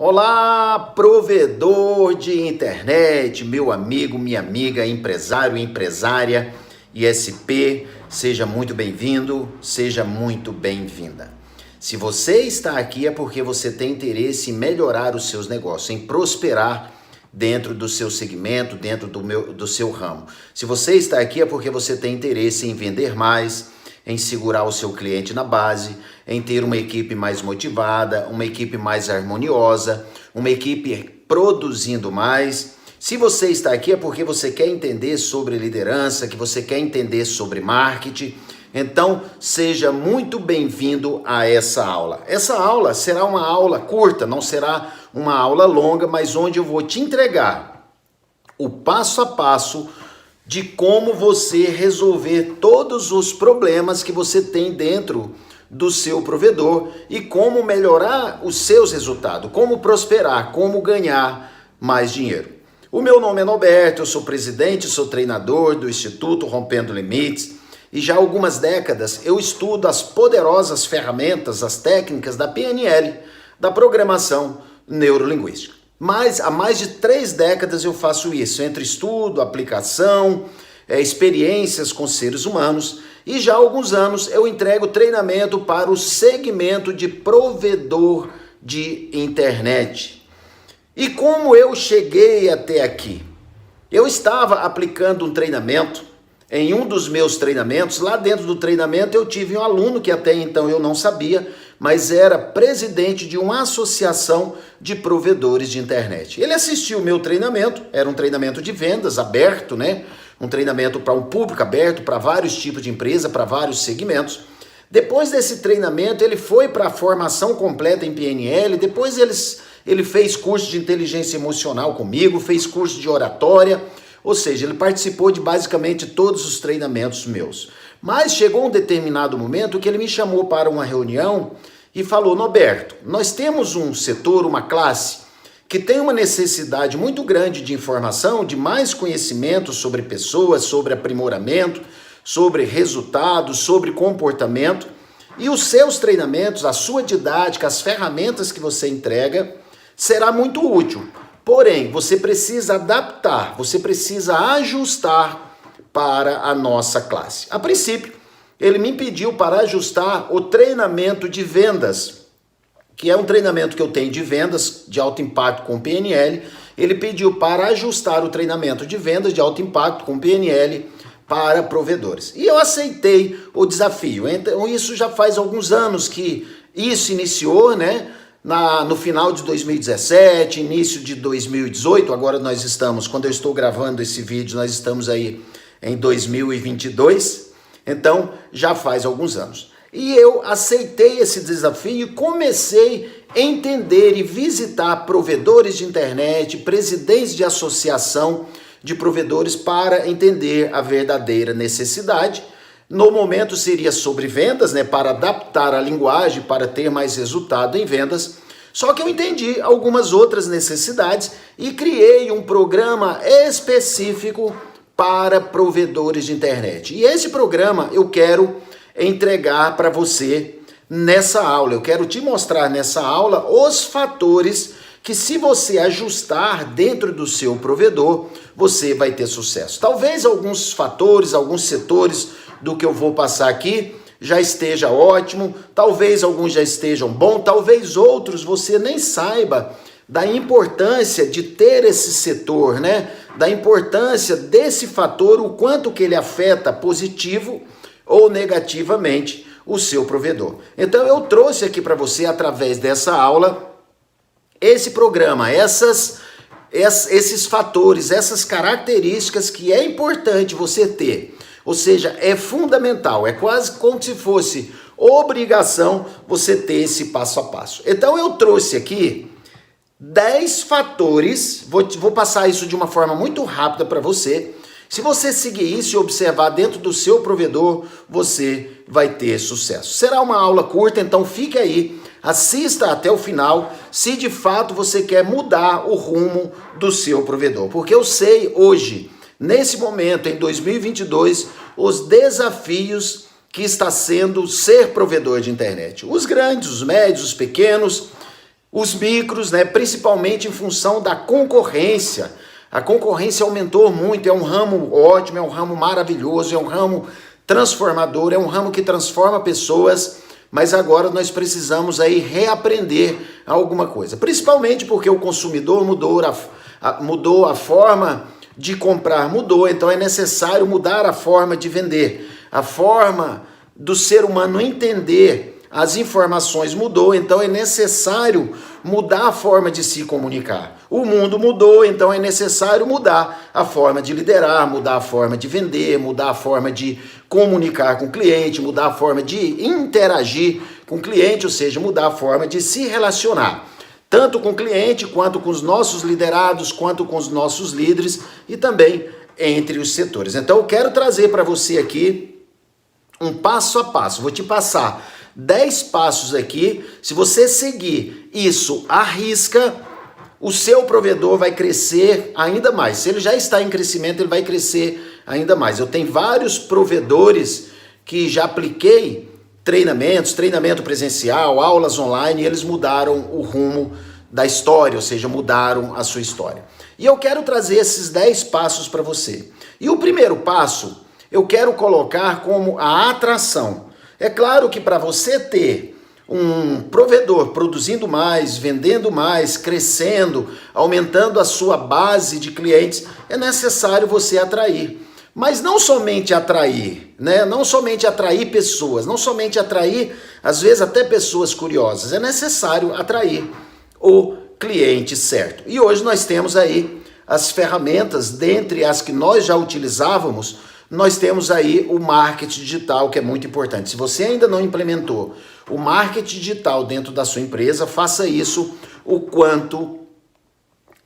Olá, provedor de internet, meu amigo, minha amiga, empresário, empresária, ISP, seja muito bem-vindo, seja muito bem-vinda. Se você está aqui é porque você tem interesse em melhorar os seus negócios, em prosperar dentro do seu segmento, dentro do seu ramo. Se você está aqui é porque você tem interesse em vender mais, em segurar o seu cliente na base, em ter uma equipe mais motivada, uma equipe mais harmoniosa, uma equipe produzindo mais. Se você está aqui é porque você quer entender sobre liderança, que você quer entender sobre marketing. Então, seja muito bem-vindo a essa aula. Essa aula será uma aula curta, não será uma aula longa, mas onde eu vou te entregar o passo a passo de como você resolver todos os problemas que você tem dentro do seu provedor e como melhorar os seus resultados, como prosperar, como ganhar mais dinheiro. O meu nome é Norberto, eu sou presidente, sou treinador do Instituto Rompendo Limites e já há algumas décadas eu estudo as poderosas ferramentas, as técnicas da PNL, da programação neurolinguística. Mas há mais de 3 décadas eu faço isso, entre estudo, aplicação, experiências com seres humanos, e já há alguns anos eu entrego treinamento para o segmento de provedor de internet. E como eu cheguei até aqui? Eu estava aplicando um treinamento, em um dos meus treinamentos, lá dentro do treinamento eu tive um aluno que até então eu não sabia, mas era presidente de uma associação de provedores de internet. Ele assistiu o meu treinamento, era um treinamento de vendas aberto, né? Um treinamento para um público aberto, para vários tipos de empresa, para vários segmentos. Depois desse treinamento, ele foi para a formação completa em PNL, depois ele fez curso de inteligência emocional comigo, fez curso de oratória, ou seja, ele participou de basicamente todos os treinamentos meus. Mas chegou um determinado momento que ele me chamou para uma reunião e falou: Norberto, nós temos um setor, uma classe, que tem uma necessidade muito grande de informação, de mais conhecimento sobre pessoas, sobre aprimoramento, sobre resultados, sobre comportamento, e os seus treinamentos, a sua didática, as ferramentas que você entrega, será muito útil. Porém, você precisa adaptar, você precisa ajustar para a nossa classe. A princípio, ele me pediu para ajustar o treinamento de vendas, que é um treinamento que eu tenho de vendas de alto impacto com PNL. Ele pediu para ajustar o treinamento de vendas de alto impacto com PNL para provedores. E eu aceitei o desafio. Então, isso já faz alguns anos que isso iniciou, né? No final de 2017, início de 2018, agora nós estamos, quando eu estou gravando esse vídeo, nós estamos aí em 2022, então já faz alguns anos. E eu aceitei esse desafio e comecei a entender e visitar provedores de internet, presidentes de associação de provedores para entender a verdadeira necessidade. No momento seria sobre vendas, né, para adaptar a linguagem, para ter mais resultado em vendas. Só que eu entendi algumas outras necessidades e criei um programa específico para provedores de internet. E esse programa eu quero entregar para você nessa aula. Eu quero te mostrar nessa aula os fatores que, se você ajustar dentro do seu provedor, você vai ter sucesso. Talvez alguns fatores, alguns setores do que eu vou passar aqui já esteja ótimo, talvez alguns já estejam bom, talvez outros você nem saiba da importância de ter esse setor, né? Da importância desse fator, o quanto que ele afeta positivo ou negativamente o seu provedor. Então eu trouxe aqui para você, através dessa aula, esse programa, esses fatores, essas características que é importante você ter. Ou seja, é fundamental, é quase como se fosse obrigação você ter esse passo a passo. Então eu trouxe aqui 10 fatores, vou passar isso de uma forma muito rápida para você. Se você seguir isso e observar dentro do seu provedor, você vai ter sucesso. Será uma aula curta, então fique aí, assista até o final, se de fato você quer mudar o rumo do seu provedor. Porque eu sei hoje, nesse momento, em 2022, os desafios que está sendo ser provedor de internet. Os grandes, os médios, os pequenos, os micros, né, principalmente em função da concorrência. A concorrência aumentou muito, é um ramo ótimo, é um ramo maravilhoso, é um ramo transformador, é um ramo que transforma pessoas, mas agora nós precisamos aí reaprender alguma coisa. Principalmente porque o consumidor mudou a forma de comprar, mudou, então é necessário mudar a forma de vender. A forma do ser humano entender as informações mudou, então é necessário mudar a forma de se comunicar. O mundo mudou, então é necessário mudar a forma de liderar, mudar a forma de vender, mudar a forma de comunicar com o cliente, mudar a forma de interagir com o cliente, ou seja, mudar a forma de se relacionar, tanto com o cliente, quanto com os nossos liderados, quanto com os nossos líderes e também entre os setores. Então eu quero trazer para você aqui um passo a passo, vou te passar 10 passos aqui. Se você seguir isso à risca, o seu provedor vai crescer ainda mais. Se ele já está em crescimento, ele vai crescer ainda mais. Eu tenho vários provedores que já apliquei treinamento presencial, aulas online, e eles mudaram o rumo da história, ou seja, mudaram a sua história. E eu quero trazer esses 10 passos para você. E o primeiro passo, eu quero colocar como a atração. É claro que para você ter um provedor produzindo mais, vendendo mais, crescendo, aumentando a sua base de clientes, é necessário você atrair. Mas não somente atrair, né? Não somente atrair pessoas, não somente atrair, às vezes até pessoas curiosas, é necessário atrair o cliente certo. E hoje nós temos aí as ferramentas, dentre as que nós já utilizávamos, nós temos aí o marketing digital, que é muito importante. Se você ainda não implementou o marketing digital dentro da sua empresa, faça isso o quanto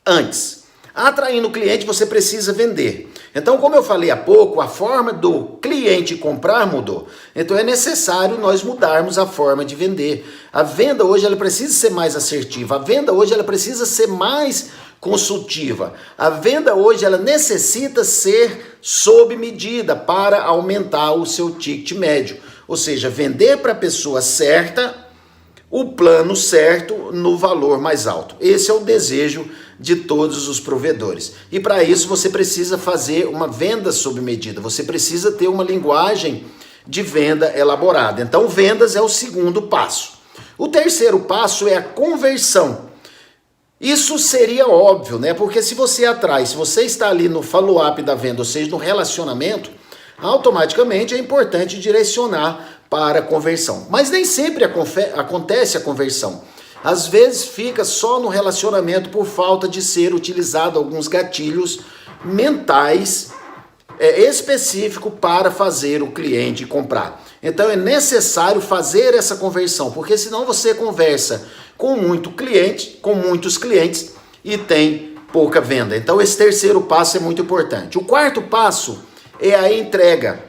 antes. Atraindo o cliente, você precisa vender. Então, como eu falei há pouco, a forma do cliente comprar mudou. Então, é necessário nós mudarmos a forma de vender. A venda hoje ela precisa ser mais assertiva. A venda hoje ela precisa ser mais consultiva. A venda hoje ela necessita ser sob medida para aumentar o seu ticket médio. Ou seja, vender para a pessoa certa, o plano certo no valor mais alto. Esse é o desejo de todos os provedores. E para isso você precisa fazer uma venda sob medida. Você precisa ter uma linguagem de venda elaborada. Então, vendas é o segundo passo. O terceiro passo é a conversão. Isso seria óbvio, né? Porque se você atrai, se você está ali no follow-up da venda, ou seja, no relacionamento, automaticamente é importante direcionar para a conversão. Mas nem sempre acontece a conversão. Às vezes fica só no relacionamento por falta de ser utilizado alguns gatilhos mentais específicos para fazer o cliente comprar. Então é necessário fazer essa conversão, porque senão você conversa com muitos clientes e tem pouca venda. Então esse terceiro passo é muito importante. O quarto passo é a entrega.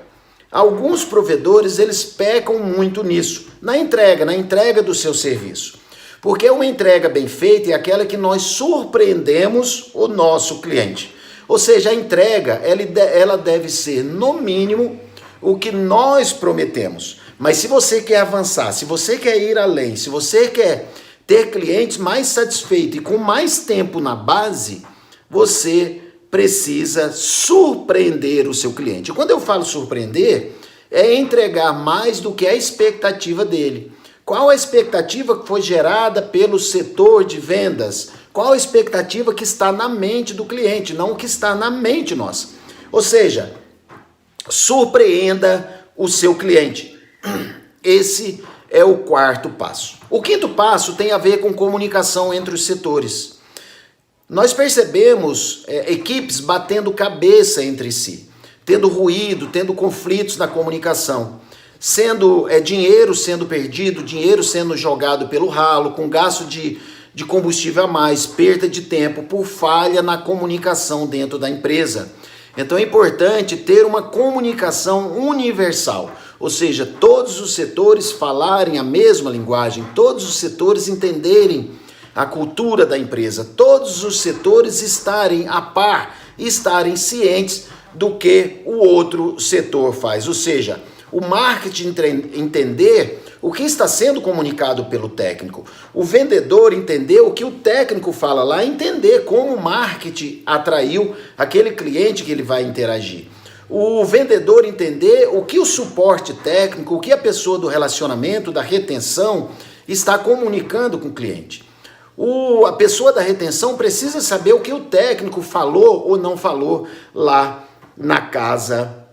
Alguns provedores, eles pecam muito nisso, na entrega do seu serviço. Porque uma entrega bem feita é aquela que nós surpreendemos o nosso cliente. Ou seja, a entrega, ela deve ser, no mínimo, o que nós prometemos. Mas se você quer avançar, se você quer ir além, se você quer ter clientes mais satisfeitos e com mais tempo na base, você precisa surpreender o seu cliente. E quando eu falo surpreender, é entregar mais do que a expectativa dele. Qual a expectativa que foi gerada pelo setor de vendas? Qual a expectativa que está na mente do cliente, não o que está na mente nossa? Ou seja, surpreenda o seu cliente. Esse é o quarto passo. O quinto passo tem a ver com comunicação entre os setores. Nós percebemos equipes batendo cabeça entre si, tendo ruído, tendo conflitos na comunicação, dinheiro sendo perdido, dinheiro sendo jogado pelo ralo, com gasto de combustível a mais, perda de tempo por falha na comunicação dentro da empresa. Então é importante ter uma comunicação universal, ou seja, todos os setores falarem a mesma linguagem, todos os setores entenderem a cultura da empresa, todos os setores estarem a par, estarem cientes do que o outro setor faz, ou seja, o marketing entender o que está sendo comunicado pelo técnico. O vendedor entender o que o técnico fala lá, entender como o marketing atraiu aquele cliente que ele vai interagir. O vendedor entender o que o suporte técnico, o que a pessoa do relacionamento, da retenção está comunicando com o cliente. A pessoa da retenção precisa saber o que o técnico falou ou não falou lá na casa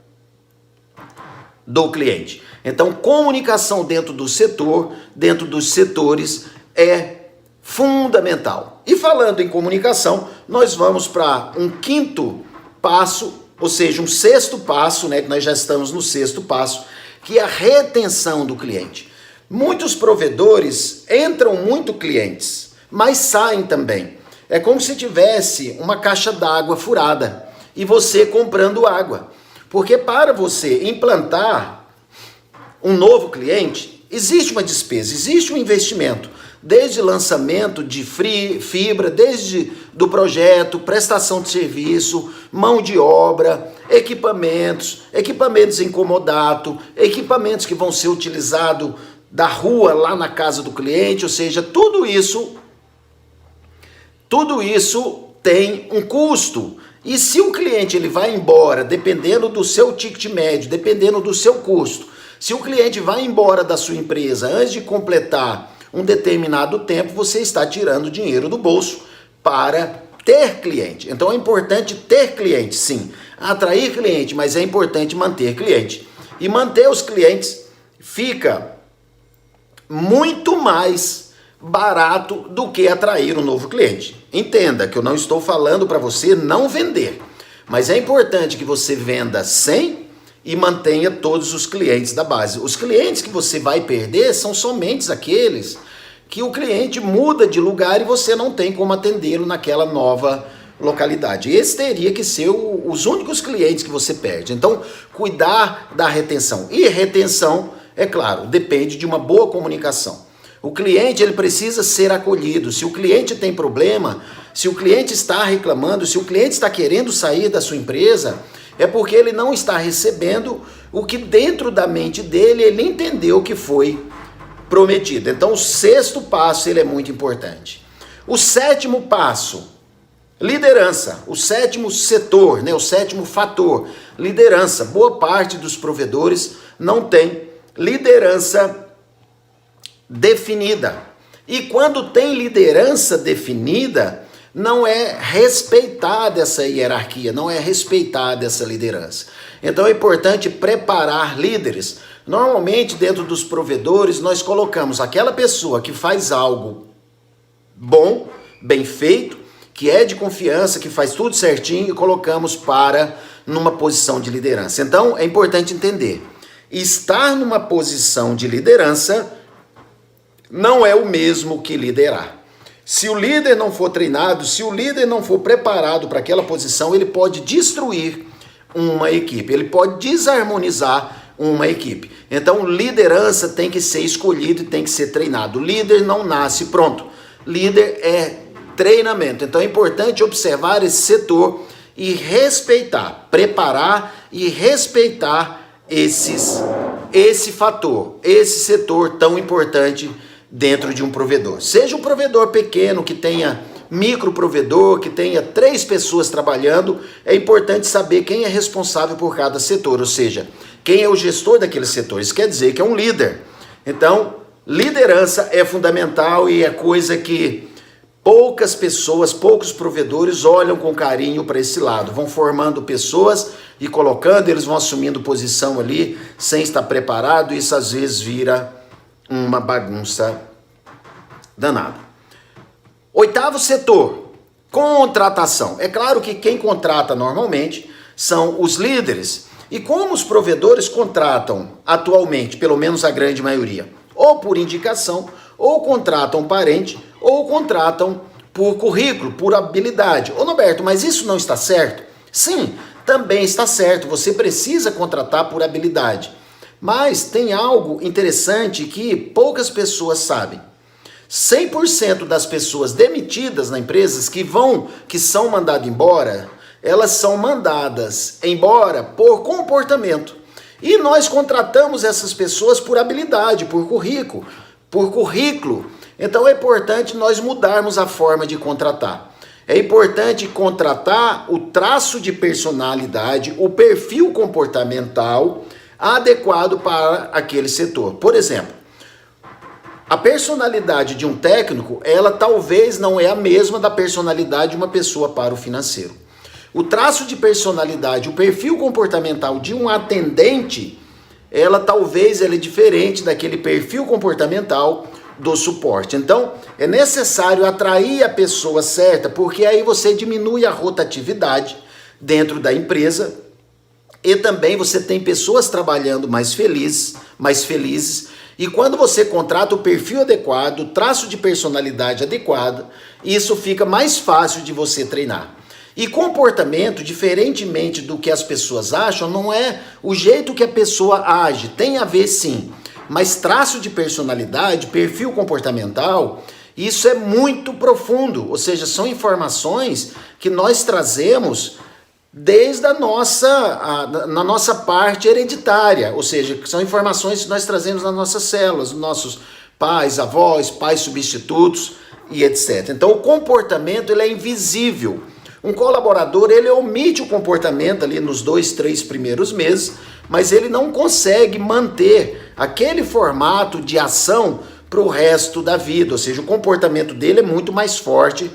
do cliente. Então, comunicação dentro do setor, dentro dos setores, é fundamental. E falando em comunicação, nós vamos para um quinto passo, ou seja, um sexto passo, né, que nós já estamos no sexto passo, que é a retenção do cliente. Muitos provedores entram muito clientes, mas saem também. É como se tivesse uma caixa d'água furada e você comprando água. Porque para você implantar um novo cliente, existe uma despesa, existe um investimento. Desde lançamento de fibra, desde do projeto, prestação de serviço, mão de obra, equipamentos em comodato, equipamentos que vão ser utilizados da rua lá na casa do cliente, ou seja, tudo isso tem um custo. E se o cliente ele vai embora, dependendo do seu ticket médio, dependendo do seu custo, se o cliente vai embora da sua empresa antes de completar um determinado tempo, você está tirando dinheiro do bolso para ter cliente. Então é importante ter cliente, sim. Atrair cliente, mas é importante manter cliente. E manter os clientes fica muito mais barato do que atrair um novo cliente. Entenda que eu não estou falando para você não vender, mas é importante que você venda 100 e mantenha todos os clientes da base. Os clientes que você vai perder são somente aqueles que o cliente muda de lugar e você não tem como atendê-lo naquela nova localidade. Esse teria que ser os únicos clientes que você perde. Então, cuidar da retenção. E retenção, é claro, depende de uma boa comunicação. O cliente ele precisa ser acolhido. Se o cliente tem problema, se o cliente está reclamando, se o cliente está querendo sair da sua empresa, é porque ele não está recebendo o que dentro da mente dele ele entendeu que foi prometido. Então o sexto passo ele é muito importante. O sétimo passo, liderança. O sétimo setor, né? O sétimo fator, liderança. Boa parte dos provedores não tem liderança definida. E quando tem liderança definida, não é respeitada essa hierarquia, não é respeitada essa liderança. Então é importante preparar líderes. Normalmente, dentro dos provedores, nós colocamos aquela pessoa que faz algo bom, bem feito, que é de confiança, que faz tudo certinho e colocamos para numa posição de liderança. Então é importante entender, estar numa posição de liderança não é o mesmo que liderar. Se o líder não for treinado, se o líder não for preparado para aquela posição, ele pode destruir uma equipe, ele pode desarmonizar uma equipe. Então, liderança tem que ser escolhido e tem que ser treinado. Líder não nasce pronto. Líder é treinamento. Então, é importante observar esse setor e respeitar, preparar e respeitar esse fator, esse setor tão importante dentro de um provedor. Seja um provedor pequeno, que tenha micro provedor, que tenha 3 pessoas trabalhando, é importante saber quem é responsável por cada setor, ou seja, quem é o gestor daquele setor. Isso quer dizer que é um líder. Então, liderança é fundamental e é coisa que poucas pessoas, poucos provedores olham com carinho para esse lado. Vão formando pessoas e colocando, eles vão assumindo posição ali sem estar preparado, e isso às vezes vira uma bagunça danada. Oitavo setor, contratação. É claro que quem contrata normalmente são os líderes. E como os provedores contratam atualmente, pelo menos a grande maioria, ou por indicação, ou contratam parente, ou contratam por currículo, por habilidade. Ô Norberto, mas isso não está certo? Sim, também está certo. Você precisa contratar por habilidade. Mas tem algo interessante que poucas pessoas sabem. 100% das pessoas demitidas na empresa que são mandadas embora, elas são mandadas embora por comportamento. E nós contratamos essas pessoas por habilidade, por currículo. Então é importante nós mudarmos a forma de contratar. É importante contratar o traço de personalidade, o perfil comportamental adequado para aquele setor. Por exemplo, a personalidade de um técnico, ela talvez não é a mesma da personalidade de uma pessoa para o financeiro. O traço de personalidade, o perfil comportamental de um atendente, talvez é diferente daquele perfil comportamental do suporte. Então, é necessário atrair a pessoa certa, porque aí você diminui a rotatividade dentro da empresa e também você tem pessoas trabalhando mais felizes. E quando você contrata o perfil adequado, o traço de personalidade adequado, isso fica mais fácil de você treinar. E comportamento, diferentemente do que as pessoas acham, não é o jeito que a pessoa age, tem a ver sim, mas traço de personalidade, perfil comportamental, isso é muito profundo, ou seja, são informações que nós trazemos desde na nossa parte hereditária, ou seja, são informações que nós trazemos nas nossas células, nos nossos pais, avós, pais substitutos e etc. Então o comportamento ele é invisível. Um colaborador ele omite o comportamento ali nos 2, 3 primeiros meses, mas ele não consegue manter aquele formato de ação para o resto da vida, ou seja, o comportamento dele é muito mais forte,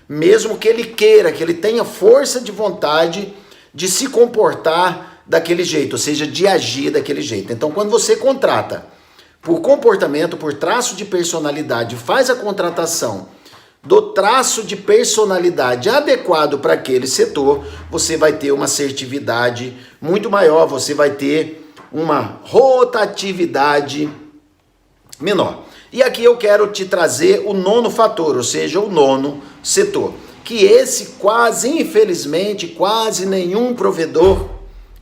mesmo que ele queira, que ele tenha força de vontade de se comportar daquele jeito, ou seja, de agir daquele jeito. Então, quando você contrata por comportamento, por traço de personalidade, faz a contratação do traço de personalidade adequado para aquele setor, você vai ter uma assertividade muito maior, você vai ter uma rotatividade menor. E aqui eu quero te trazer o 9º fator, ou seja, o 9º setor, que esse infelizmente, quase nenhum provedor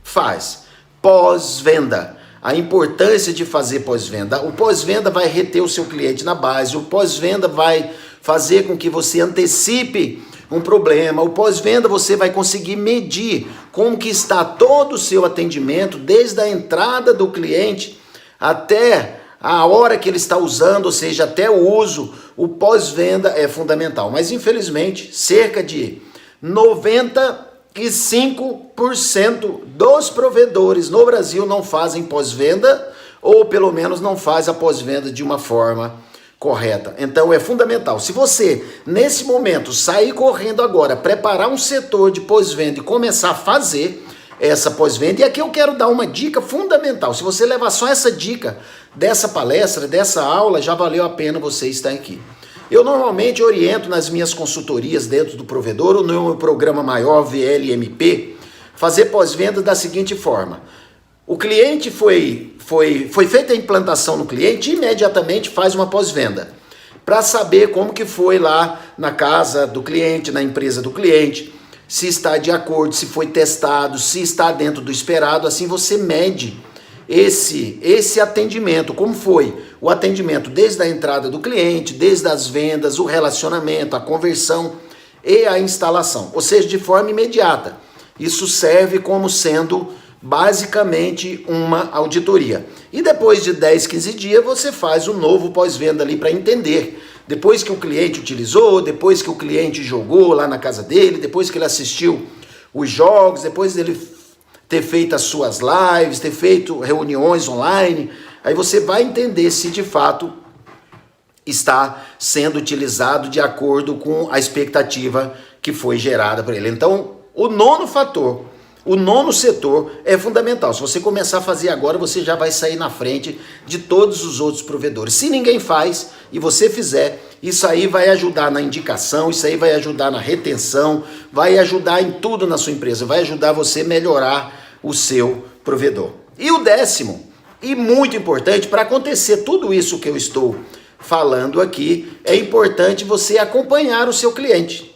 faz. Pós-venda. A importância de fazer pós-venda. O pós-venda vai reter o seu cliente na base, o pós-venda vai fazer com que você antecipe um problema. O pós-venda você vai conseguir medir como que está todo o seu atendimento, desde a entrada do cliente até a hora que ele está usando, ou seja, até o uso. O pós-venda é fundamental. Mas infelizmente, cerca de 95% dos provedores no Brasil não fazem pós-venda, ou pelo menos não faz a pós-venda de uma forma correta. Então é fundamental. Se você, nesse momento, sair correndo agora, preparar um setor de pós-venda e começar a fazer essa pós-venda, e aqui eu quero dar uma dica fundamental. Se você levar só essa dica dessa palestra, dessa aula, já valeu a pena você estar aqui. Eu normalmente oriento nas minhas consultorias dentro do provedor, ou no meu programa maior, VLMP, fazer pós-venda da seguinte forma. O cliente foi feita a implantação no cliente, imediatamente faz uma pós-venda, para saber como que foi lá na casa do cliente, na empresa do cliente, se está de acordo, se foi testado, se está dentro do esperado. Assim você mede esse atendimento, como foi o atendimento desde a entrada do cliente, desde as vendas, o relacionamento, a conversão e a instalação, ou seja, de forma imediata. Isso serve como sendo basicamente uma auditoria. E depois de 10, 15 dias você faz um novo pós-venda ali para entender. Depois que o cliente utilizou, depois que o cliente jogou lá na casa dele, depois que ele assistiu os jogos, depois dele ter feito as suas lives, ter feito reuniões online, aí você vai entender se de fato está sendo utilizado de acordo com a expectativa que foi gerada por ele. Então, o 9º fator, o 9º setor é fundamental. Se você começar a fazer agora, você já vai sair na frente de todos os outros provedores. Se ninguém faz e você fizer, isso aí vai ajudar na indicação, isso aí vai ajudar na retenção, vai ajudar em tudo na sua empresa, vai ajudar você a melhorar o seu provedor. E o 10º, e muito importante, para acontecer tudo isso que eu estou falando aqui, é importante você acompanhar o seu cliente.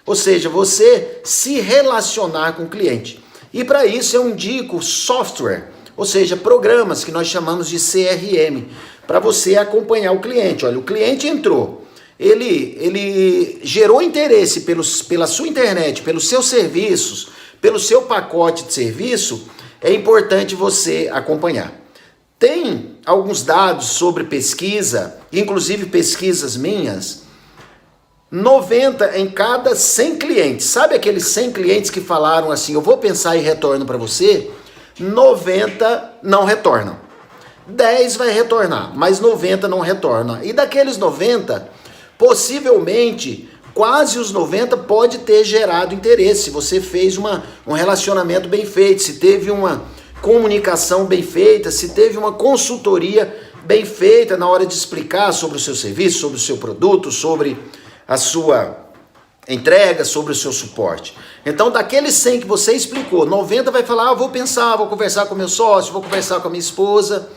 Ou seja, você se relacionar com o cliente. E para isso eu indico software, ou seja, programas que nós chamamos de CRM, para você acompanhar o cliente. Olha, o cliente entrou, ele gerou interesse pela sua internet, pelos seus serviços, pelo seu pacote de serviço, é importante você acompanhar. Tem alguns dados sobre pesquisa, inclusive pesquisas minhas, 90 em cada 100 clientes. Sabe aqueles 100 clientes que falaram assim, eu vou pensar e retorno para você? 90 não retornam. 10 vai retornar, mas 90 não retorna. E daqueles 90, possivelmente, quase os 90 pode ter gerado interesse. Se você fez um relacionamento bem feito, se teve uma comunicação bem feita, se teve uma consultoria bem feita na hora de explicar sobre o seu serviço, sobre o seu produto, sobre a sua entrega, sobre o seu suporte. Então, daqueles 100 que você explicou, 90 vai falar, vou pensar, vou conversar com meu sócio, vou conversar com a minha esposa,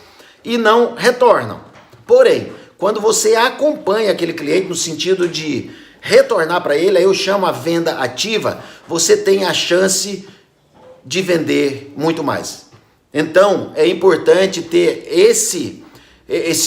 e não retornam. Porém, quando você acompanha aquele cliente no sentido de retornar para ele, aí eu chamo a venda ativa, você tem a chance de vender muito mais. Então, é importante ter esse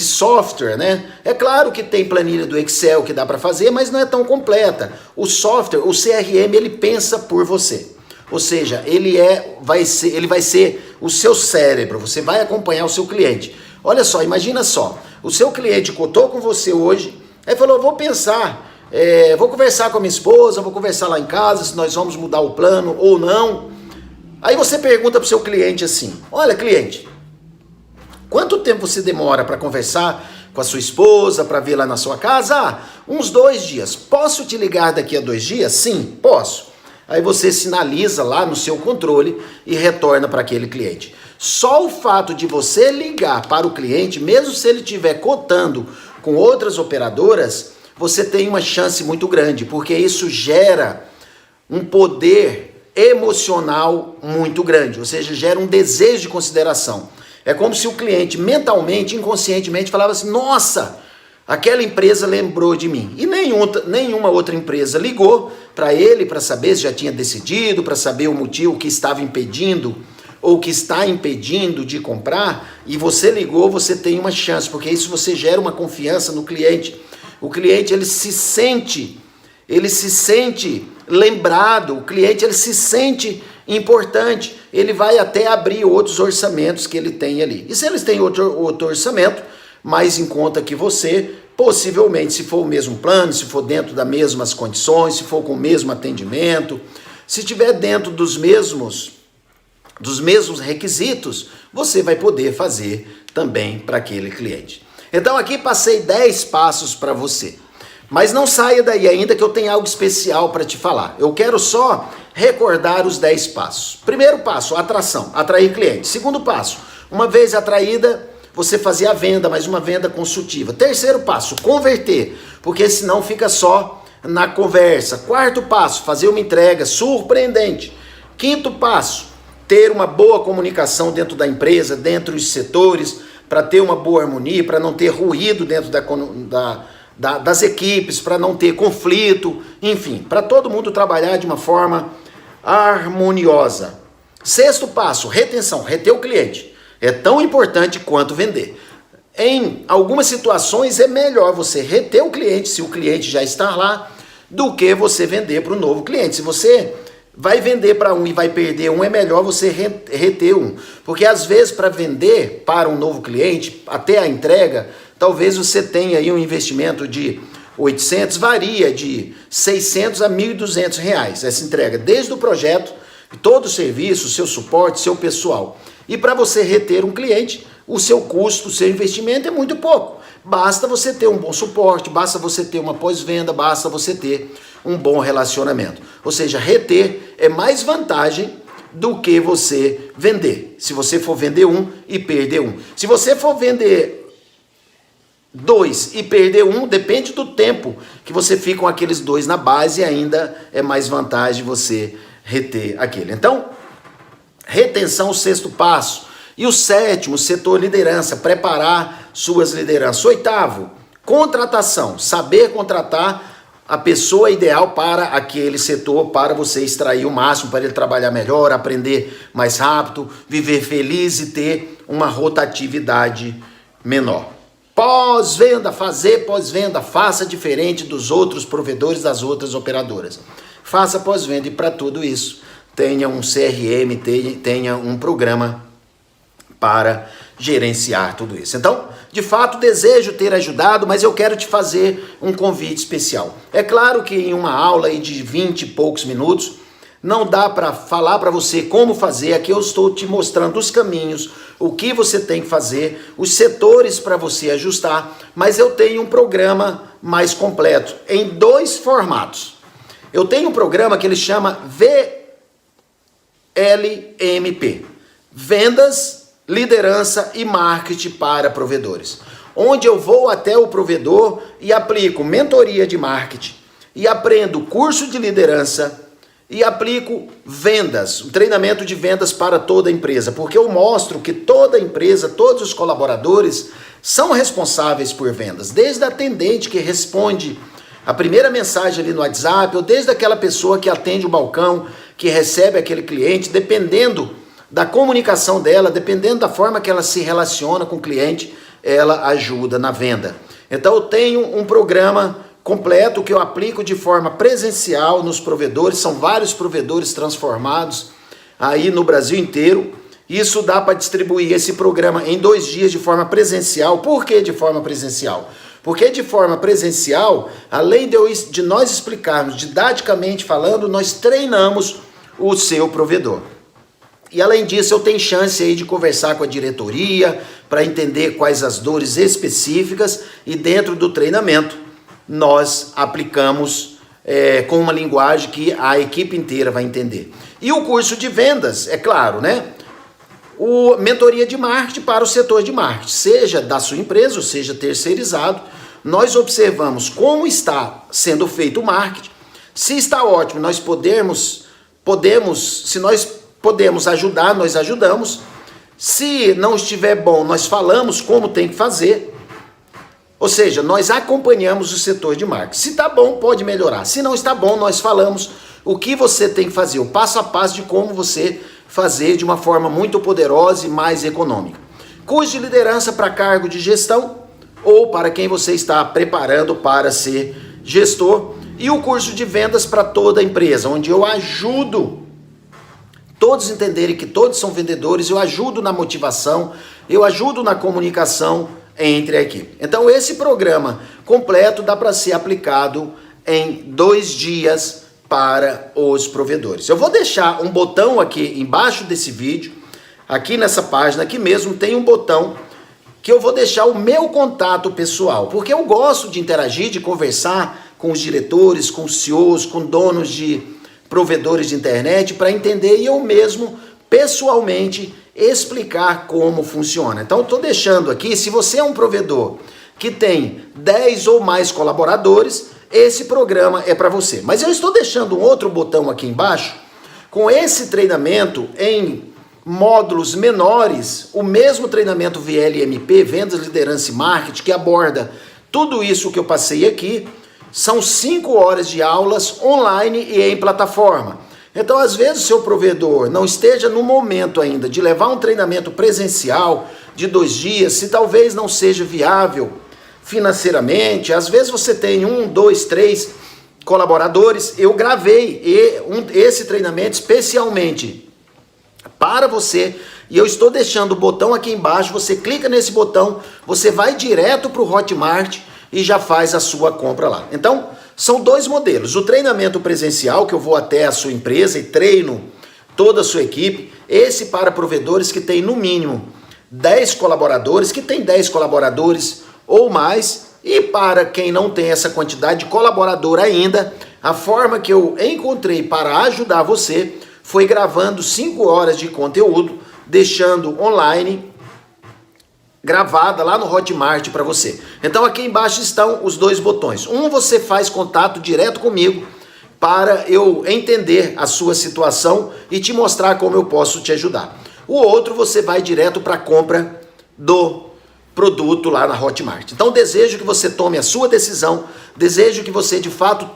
software, né? É claro que tem planilha do Excel que dá para fazer, mas não é tão completa. O software, o CRM, ele pensa por você. Ou seja, ele vai ser o seu cérebro, você vai acompanhar o seu cliente. Olha só, imagina só, o seu cliente cotou com você hoje, aí falou, vou pensar, vou conversar com a minha esposa, vou conversar lá em casa, se nós vamos mudar o plano ou não. Aí você pergunta para o seu cliente assim, olha cliente, quanto tempo você demora para conversar com a sua esposa, para ver lá na sua casa? Ah, uns 2 dias. Posso te ligar daqui a 2 dias? Sim, posso. Aí você sinaliza lá no seu controle e retorna para aquele cliente. Só o fato de você ligar para o cliente, mesmo se ele estiver cotando com outras operadoras, você tem uma chance muito grande, porque isso gera um poder emocional muito grande, ou seja, gera um desejo de consideração. É como se o cliente mentalmente, inconscientemente falava assim, nossa, aquela empresa lembrou de mim. E nenhuma outra empresa ligou para ele para saber se já tinha decidido, para saber o motivo que estava impedindo ou que está impedindo de comprar, e você ligou, você tem uma chance, porque isso você gera uma confiança no cliente. O cliente, ele se sente lembrado, o cliente, ele se sente importante, ele vai até abrir outros orçamentos que ele tem ali. E se eles têm outro orçamento, mais em conta que você, possivelmente, se for o mesmo plano, se for dentro das mesmas condições, se for com o mesmo atendimento, se estiver dentro dos mesmos requisitos, você vai poder fazer também para aquele cliente. Então aqui passei 10 passos para você. Mas não saia daí ainda que eu tenho algo especial para te falar. Eu quero só recordar os 10 passos. Primeiro passo, atração, atrair cliente. Segundo passo, uma vez atraída, você fazer a venda, mas uma venda consultiva. Terceiro passo, converter, porque senão fica só na conversa. Quarto passo, fazer uma entrega surpreendente. Quinto passo, ter uma boa comunicação dentro da empresa, dentro dos setores, para ter uma boa harmonia, para não ter ruído dentro das equipes, para não ter conflito, enfim, para todo mundo trabalhar de uma forma harmoniosa. Sexto passo, retenção, reter o cliente. É tão importante quanto vender. Em algumas situações é melhor você reter o cliente, se o cliente já está lá, do que você vender para um novo cliente. Se você vai vender para um e vai perder um, é melhor você reter um. Porque às vezes para vender para um novo cliente, até a entrega, talvez você tenha aí um investimento de 800, varia de 600 a 1.200 reais essa entrega, desde o projeto, todo o serviço, seu suporte, seu pessoal. E para você reter um cliente, o seu custo, o seu investimento é muito pouco. Basta você ter um bom suporte, basta você ter uma pós-venda, basta você ter um bom relacionamento. Ou seja, reter é mais vantagem do que você vender. Se você for vender um e perder um. Se você for vender 2 e perder um, depende do tempo que você fica com aqueles 2 na base, ainda é mais vantagem você reter aquele. Então, retenção, o sexto passo. E o sétimo, setor liderança, preparar suas lideranças. Oitavo, contratação, saber contratar a pessoa ideal para aquele setor, para você extrair o máximo, para ele trabalhar melhor, aprender mais rápido, viver feliz e ter uma rotatividade menor. Pós-venda, fazer pós-venda, faça diferente dos outros provedores, das outras operadoras. Faça pós-venda e para tudo isso tenha um CRM, tenha um programa para gerenciar tudo isso. Então, de fato, desejo ter ajudado, mas eu quero te fazer um convite especial. É claro que em uma aula aí de 20 e poucos minutos, não dá para falar para você como fazer. Aqui eu estou te mostrando os caminhos, o que você tem que fazer, os setores para você ajustar, mas eu tenho um programa mais completo, em 2 formatos. Eu tenho um programa que ele chama VLMP, Vendas, Liderança e Marketing para Provedores, onde eu vou até o provedor e aplico mentoria de marketing, e aprendo curso de liderança, e aplico vendas, um treinamento de vendas para toda a empresa, porque eu mostro que toda a empresa, todos os colaboradores são responsáveis por vendas, desde a atendente que responde a primeira mensagem ali no WhatsApp, ou desde aquela pessoa que atende o balcão, que recebe aquele cliente, dependendo da comunicação dela, dependendo da forma que ela se relaciona com o cliente, ela ajuda na venda. Então eu tenho um programa completo que eu aplico de forma presencial nos provedores, são vários provedores transformados aí no Brasil inteiro. Isso dá para distribuir esse programa em 2 dias de forma presencial. Por que de forma presencial? Porque de forma presencial, além de nós explicarmos didaticamente falando, nós treinamos o seu provedor. E além disso, eu tenho chance aí de conversar com a diretoria para entender quais as dores específicas, e dentro do treinamento nós aplicamos com uma linguagem que a equipe inteira vai entender. E o curso de vendas, é claro, né? Mentoria de marketing para o setor de marketing, seja da sua empresa ou seja terceirizado. Nós observamos como está sendo feito o marketing. Se está ótimo, se nós podemos ajudar, nós ajudamos. Se não estiver bom, nós falamos como tem que fazer. Ou seja, nós acompanhamos o setor de marketing. Se está bom, pode melhorar. Se não está bom, nós falamos o que você tem que fazer, o passo a passo de como você fazer de uma forma muito poderosa e mais econômica. Curso de liderança para cargo de gestão ou para quem você está preparando para ser gestor. E o curso de vendas para toda a empresa, onde eu ajudo todos entenderem que todos são vendedores, eu ajudo na motivação, eu ajudo na comunicação entre a equipe. Então esse programa completo dá para ser aplicado em 2 dias para os provedores. Eu vou deixar um botão aqui embaixo desse vídeo, aqui nessa página, aqui mesmo tem um botão que eu vou deixar o meu contato pessoal, porque eu gosto de interagir, de conversar com os diretores, com os CEOs, com donos de provedores de internet, para entender e eu mesmo, pessoalmente, explicar como funciona. Então eu estou deixando aqui, se você é um provedor que tem 10 ou mais colaboradores, esse programa é para você. Mas eu estou deixando um outro botão aqui embaixo, com esse treinamento em módulos menores, o mesmo treinamento VLMP, Vendas, Liderança e Marketing, que aborda tudo isso que eu passei aqui. São 5 horas de aulas online e em plataforma. Então, às vezes, o seu provedor não esteja no momento ainda de levar um treinamento presencial de 2 dias, se talvez não seja viável financeiramente, às vezes você tem 1, 2, 3 colaboradores. Eu gravei esse treinamento especialmente para você e eu estou deixando o botão aqui embaixo, você clica nesse botão, você vai direto para o Hotmart e já faz a sua compra lá. Então, são 2 modelos. O treinamento presencial, que eu vou até a sua empresa e treino toda a sua equipe. Esse para provedores que tem no mínimo 10 colaboradores, que tem 10 colaboradores ou mais. E para quem não tem essa quantidade de colaborador ainda, a forma que eu encontrei para ajudar você foi gravando 5 horas de conteúdo, deixando online gravada lá no Hotmart para você. Então aqui embaixo estão os 2 botões. Um, você faz contato direto comigo para eu entender a sua situação e te mostrar como eu posso te ajudar. O outro, você vai direto para a compra do produto lá na Hotmart. Então desejo que você tome a sua decisão, desejo que você de fato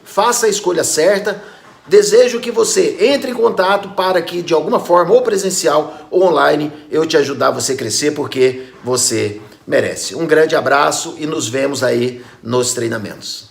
faça a escolha certa. Desejo que você entre em contato para que, de alguma forma, ou presencial ou online, eu te ajudar a você crescer, porque você merece. Um grande abraço e nos vemos aí nos treinamentos.